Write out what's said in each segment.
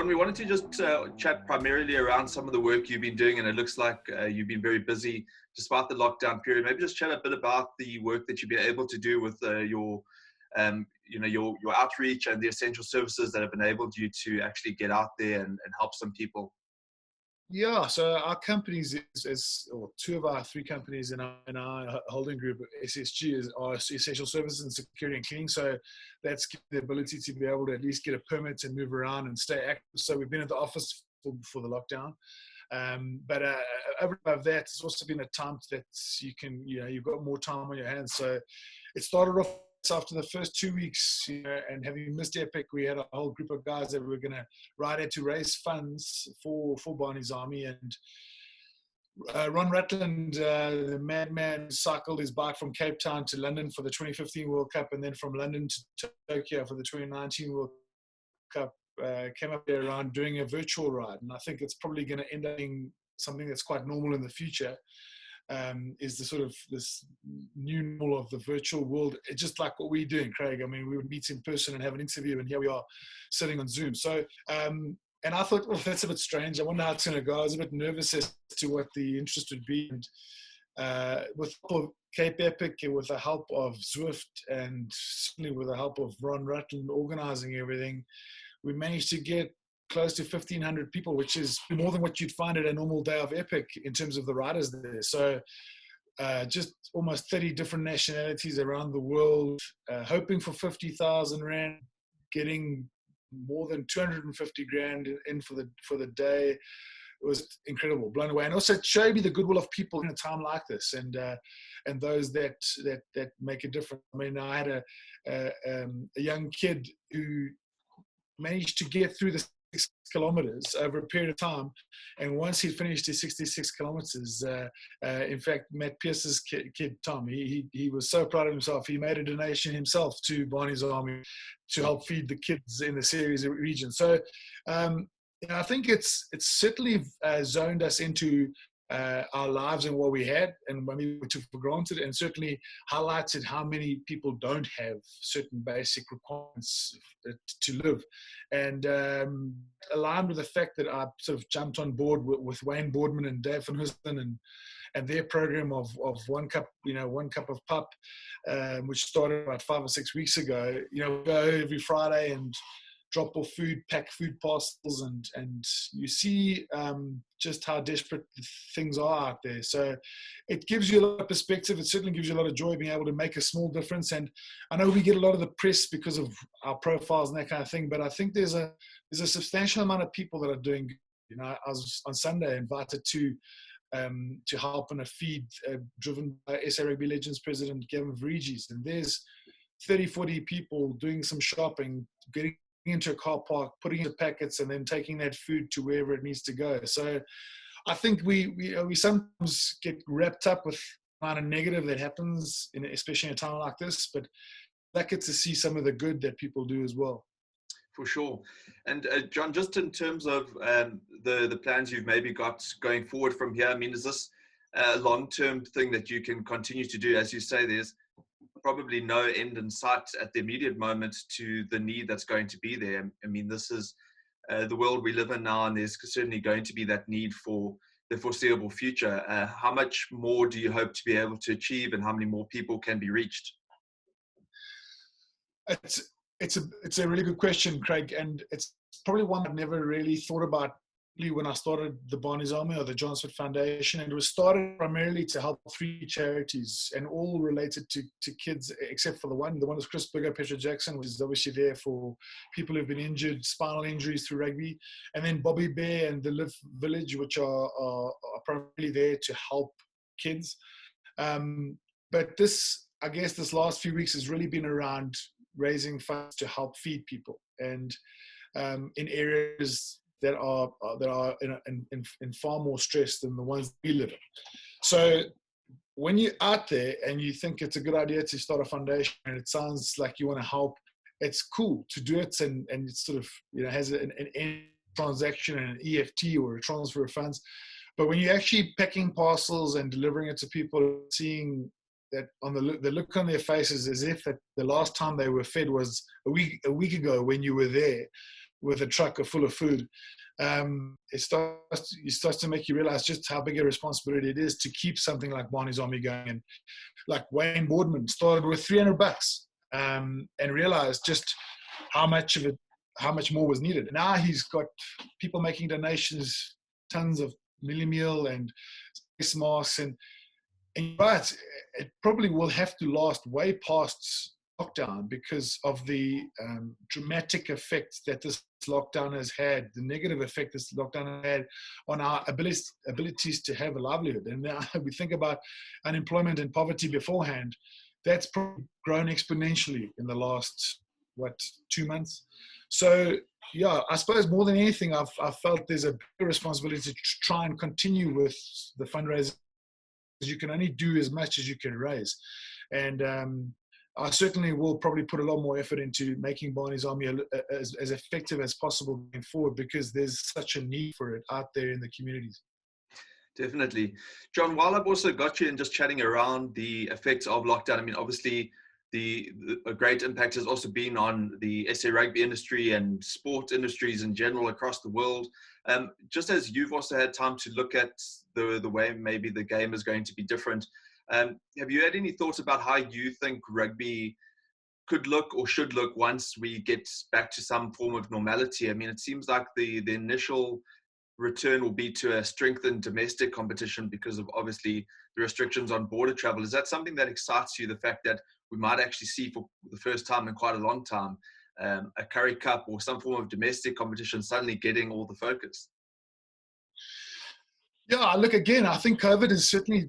John, we wanted to just chat primarily around some of the work you've been doing, and it looks like you've been very busy despite the lockdown period. Maybe just chat a bit about the work that you've been able to do with your outreach and the essential services that have enabled you to actually get out there and help some people. Yeah, so our companies or two of our three companies in our holding group, SSG, are essential services and security and cleaning. So that's the ability to be able to at least get a permit and move around and stay active. So we've been at the office for the lockdown. But over above that, it's also been a time that you've got more time on your hands. So it started off after the first 2 weeks, and having missed Epic, we had a whole group of guys that were going to ride out to raise funds for Barney's Army. And Ron Rutland, the madman, cycled his bike from Cape Town to London for the 2015 World Cup, and then from London to Tokyo for the 2019 World Cup. Came up there around doing a virtual ride, and I think it's probably going to end up being something that's quite normal in the future. Is the sort of this new normal of the virtual world. It's just like what we're doing, Craig. I mean, we would meet in person and have an interview, and here we are sitting on Zoom. So, and I thought, well, that's a bit strange. I wonder how it's going to go. I was a bit nervous as to what the interest would be. And with the help of Cape Epic, and with the help of Zwift, and certainly with the help of Ron Rutland organizing everything, we managed to get close to 1,500 people, which is more than what you'd find at a normal day of Epic in terms of the riders there. So just almost 30 different nationalities around the world, hoping for 50,000 Rand, getting more than 250 grand in for the day. It was incredible, blown away. And also it showed me the goodwill of people in a time like this, and those that make a difference. I mean, I had a young kid who managed to get through the 6 kilometers over a period of time, and once he finished his 66 kilometers, in fact, Matt Pierce's kid Tom, he was so proud of himself. He made a donation himself to Barney's Army to help feed the kids in the Ceres region. So I think it's certainly zoned us into our lives and what we had and what we took for granted, and certainly highlighted how many people don't have certain basic requirements to live. And aligned with the fact that I sort of jumped on board with Wayne Boardman and Dave van Husten and their program of one cup of pup, which started about 5 or 6 weeks ago. Go every Friday and drop off food, pack food parcels, and you see just how desperate things are out there. So it gives you a lot of perspective. It certainly gives you a lot of joy being able to make a small difference. And I know we get a lot of the press because of our profiles and that kind of thing, but I think there's a substantial amount of people that are doing good. I was on Sunday invited to help in a feed driven by SA Rugby Legends President Gavin Verigis, and there's 30, 40 people doing some shopping, getting into a car park, putting in the packets, and then taking that food to wherever it needs to go. So I think we sometimes get wrapped up with a lot of negative that happens, especially in a time like this, but I get to see some of the good that people do as well. For sure. And John, just in terms of the plans you've maybe got going forward from here, I mean, is this a long-term thing that you can continue to do? As you say, there's probably no end in sight at the immediate moment to the need that's going to be there. I mean, this is the world we live in now, and there's certainly going to be that need for the foreseeable future. How much more do you hope to be able to achieve, and how many more people can be reached? It's a really good question, Craig, and it's probably one I've never really thought about when I started the Barney's Army or the John Smit Foundation. And it was started primarily to help 3 charities, and all related to kids, except for the one. The one is Chris Bigger, Petra Jackson, which is obviously there for people who've been injured, spinal injuries through rugby. And then Bobby Bear and the Live Village, which are primarily there to help kids. But this last few weeks has really been around raising funds to help feed people, and in areas that are in far more stress than the ones we live in. So when you're out there and you think it's a good idea to start a foundation, and it sounds like you want to help, it's cool to do it, and it sort of has an end transaction and an EFT or a transfer of funds. But when you're actually packing parcels and delivering it to people, seeing that on the look on their faces as if that the last time they were fed was a week ago when you were there, with a truck full of food, it starts to make you realize just how big a responsibility it is to keep something like Barney's Army going. And like Wayne Boardman started with $300, and realized just how much more was needed. Now he's got people making donations, tons of mealie meal and face masks, but it probably will have to last way past lockdown because of the dramatic effect that this lockdown has had, the negative effect this lockdown has had on our abilities to have a livelihood. And now we think about unemployment and poverty beforehand, that's probably grown exponentially in the last, 2 months. So, yeah, I suppose more than anything, I've felt there's a bigger responsibility to try and continue with the fundraising. You can only do as much as you can raise. And I certainly will probably put a lot more effort into making Barney's Army as effective as possible going forward, because there's such a need for it out there in the communities. Definitely. John, while I've also got you and just chatting around the effects of lockdown, I mean, obviously a great impact has also been on the SA rugby industry and sport industries in general across the world. Just as you've also had time to look at the way maybe the game is going to be different, have you had any thoughts about how you think rugby could look or should look once we get back to some form of normality? I mean, it seems like the initial return will be to a strengthened domestic competition because of obviously the restrictions on border travel. Is that something that excites you, the fact that we might actually see for the first time in quite a long time a Currie Cup or some form of domestic competition suddenly getting all the focus? Yeah, look, again, I think COVID has certainly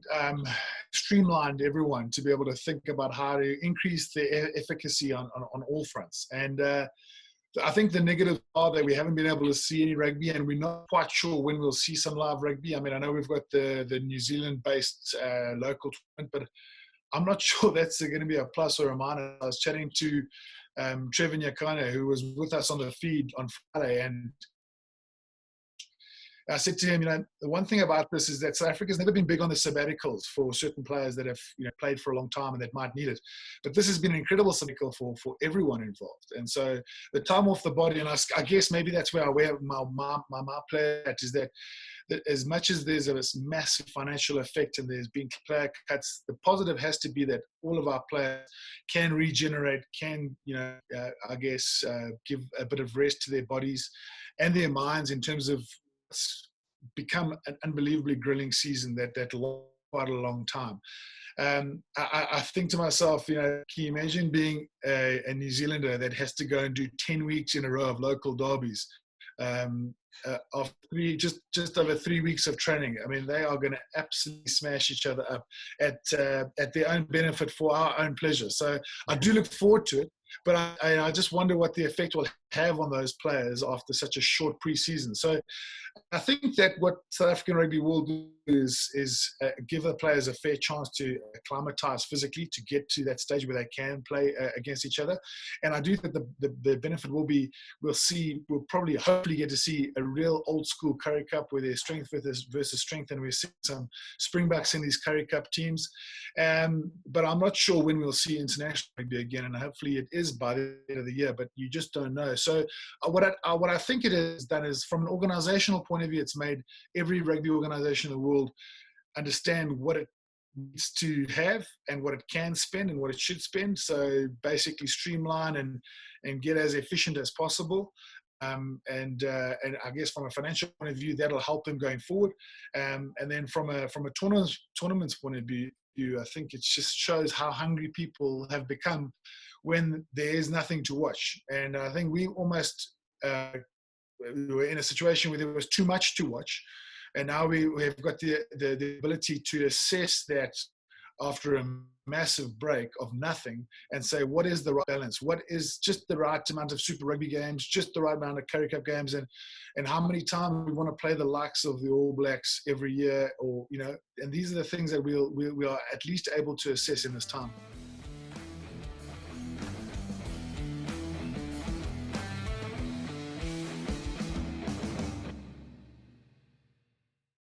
streamlined everyone to be able to think about how to increase the efficacy on all fronts. And I think the negatives are that we haven't been able to see any rugby, and we're not quite sure when we'll see some live rugby. I mean, I know we've got the New Zealand-based local tournament, but I'm not sure that's going to be a plus or a minus. I was chatting to Trevor Nyakana, who was with us on the feed on Friday, and I said to him, the one thing about this is that South Africa's never been big on the sabbaticals for certain players that have played for a long time and that might need it. But this has been an incredible sabbatical for everyone involved. And so the time off the body, and I guess maybe that's where I wear my player hat, is that as much as there's a massive financial effect and there's been player cuts, the positive has to be that all of our players can regenerate, can, give a bit of rest to their bodies and their minds in terms of become an unbelievably grilling season that'll quite a long time. I think to myself, can you imagine being a New Zealander that has to go and do 10 weeks in a row of local derbies after just over 3 weeks of training? I mean, they are going to absolutely smash each other up at their own benefit for our own pleasure. So I do look forward to it. But I just wonder what the effect will have on those players after such a short pre-season. So I think that what South African rugby will do is give the players a fair chance to acclimatise physically to get to that stage where they can play against each other. And I do think the benefit will be we'll probably hopefully get to see a real old school Currie Cup where there's strength versus strength, and we're seeing some Springboks in these Currie Cup teams. But I'm not sure when we'll see international rugby again, and hopefully it is by the end of the year, but you just don't know. So what I think it has done is, from an organizational point of view, it's made every rugby organization in the world understand what it needs to have and what it can spend and what it should spend. So basically streamline and get as efficient as possible. And I guess from a financial point of view, that'll help them going forward. And then from a tournament's point of view, I think it just shows how hungry people have become when there is nothing to watch. And I think we almost we were in a situation where there was too much to watch, and now we have got the ability to assess that after a massive break of nothing and say, what is the right balance? What is just the right amount of Super Rugby games, just the right amount of Currie Cup games, and how many times we want to play the likes of the All Blacks every year, or and these are the things that we are at least able to assess in this time.